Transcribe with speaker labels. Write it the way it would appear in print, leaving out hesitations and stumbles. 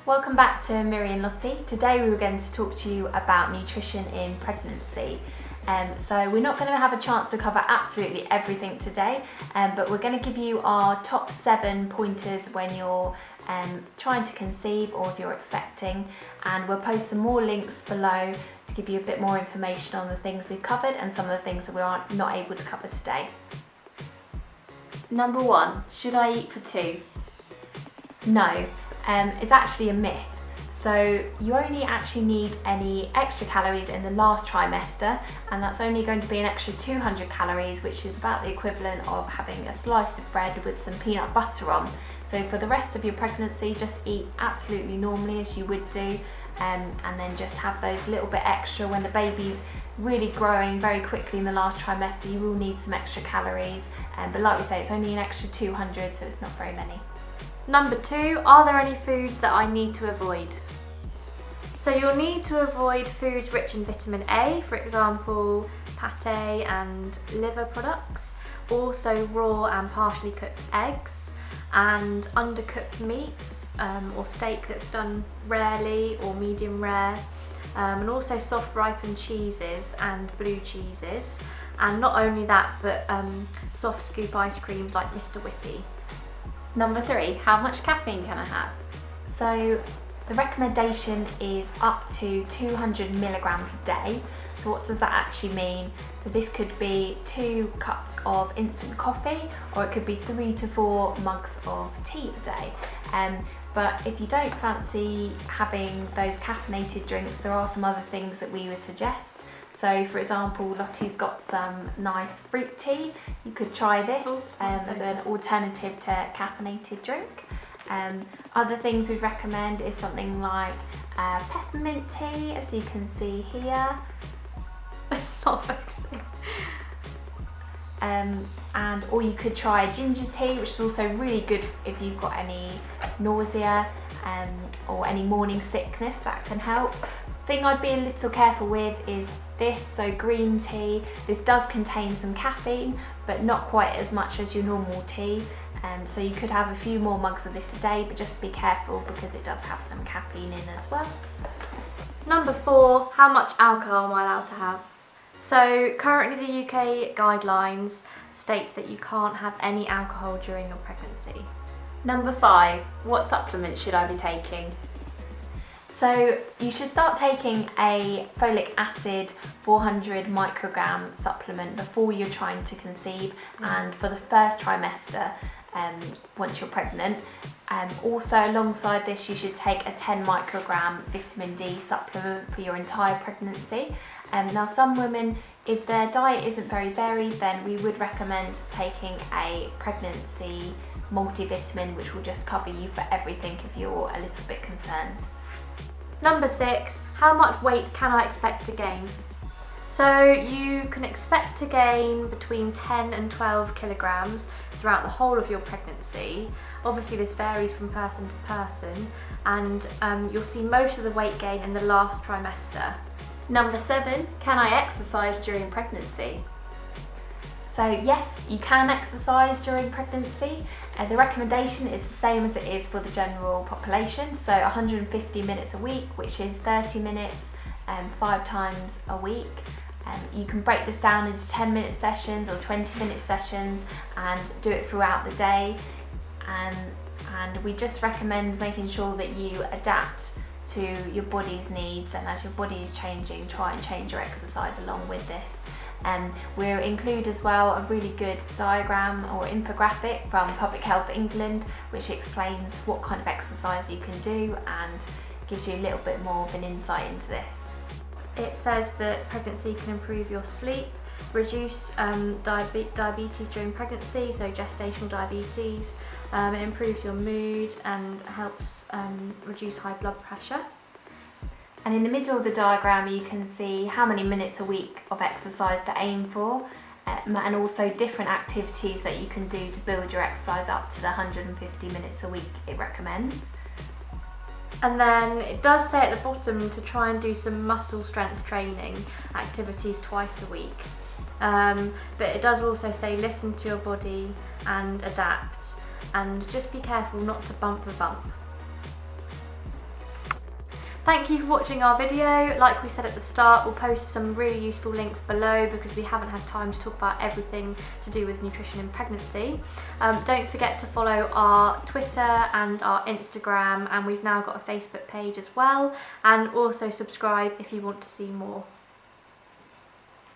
Speaker 1: Welcome back to Miriandlottie. Today we were going to talk to you about nutrition in pregnancy. So we're not going to have a chance to cover absolutely everything today, but we're going to give you our top 7 pointers when you're trying to conceive or if you're expecting, and we'll post some more links below to give you a bit more information on the things we've covered and some of the things that we are not able to cover today. Number 1, should I eat for 2? No. It's actually a myth. So you only actually need any extra calories in the last trimester, and that's only going to be an extra 200 calories, which is about the equivalent of having a slice of bread with some peanut butter on. So for the rest of your pregnancy, just eat absolutely normally as you would do, and then just have those little bit extra when the baby's really growing very quickly in the last trimester. You will need some extra calories, but like we say, it's only an extra 200, so it's not very many.
Speaker 2: Number 2, are there any foods that I need to avoid? So you'll need to avoid foods rich in vitamin A, for example, pate and liver products, also raw and partially cooked eggs, and undercooked meats, or steak that's done rarely or medium rare, and also soft ripened cheeses and blue cheeses, and not only that, but soft scoop ice creams like Mr. Whippy.
Speaker 1: Number 3, how much caffeine can I have? So the recommendation is up to 200 milligrams a day. So what does that actually mean? So this could be 2 cups of instant coffee, or it could be 3 to 4 mugs of tea a day. But if you don't fancy having those caffeinated drinks, there are some other things that we would suggest. So for example, Lottie's got some nice fruit tea. You could try this as an alternative to caffeinated drink. Other things we'd recommend is something like peppermint tea, as you can see here.
Speaker 2: It's not focusing.
Speaker 1: Or you could try ginger tea, which is also really good if you've got any nausea or any morning sickness. That can help. Thing I'd be a little careful with is this, so green tea. This does contain some caffeine, but not quite as much as your normal tea. So you could have a few more mugs of this a day, but just be careful because it does have some caffeine in as well.
Speaker 2: Number 4, how much alcohol am I allowed to have? So currently the UK guidelines state that you can't have any alcohol during your pregnancy.
Speaker 1: Number 5, what supplements should I be taking? So you should start taking a folic acid 400 microgram supplement before you're trying to conceive and for the first trimester once you're pregnant. Also alongside this, you should take a 10 microgram vitamin D supplement for your entire pregnancy. Now some women, if their diet isn't very varied, then we would recommend taking a pregnancy multivitamin, which will just cover you for everything if you're a little bit concerned.
Speaker 2: Number 6, how much weight can I expect to gain? So you can expect to gain between 10 and 12 kilograms throughout the whole of your pregnancy. Obviously this varies from person to person, and you'll see most of the weight gain in the last trimester.
Speaker 1: Number 7, can I exercise during pregnancy? So yes, you can exercise during pregnancy. The recommendation is the same as it is for the general population, so 150 minutes a week, which is 30 minutes 5 times a week. You can break this down into 10-minute sessions or 20-minute sessions and do it throughout the day. And we just recommend making sure that you adapt to your body's needs, and as your body is changing, try and change your exercise along with this. We'll include as well a really good diagram or infographic from Public Health England, which explains what kind of exercise you can do and gives you a little bit more of an insight into this.
Speaker 2: It says that pregnancy can improve your sleep, reduce diabetes during pregnancy, so gestational diabetes. It improves your mood and helps reduce high blood pressure.
Speaker 1: And in the middle of the diagram you can see how many minutes a week of exercise to aim for, and also different activities that you can do to build your exercise up to the 150 minutes a week it recommends.
Speaker 2: And then it does say at the bottom to try and do some muscle strength training activities twice a week. But it does also say listen to your body and adapt, and just be careful not to bump the bump. Thank you for watching our video. Like we said at the start, we'll post some really useful links below because we haven't had time to talk about everything to do with nutrition in pregnancy. Don't forget to follow our Twitter and our Instagram, and we've now got a Facebook page as well, and also subscribe if you want to see more.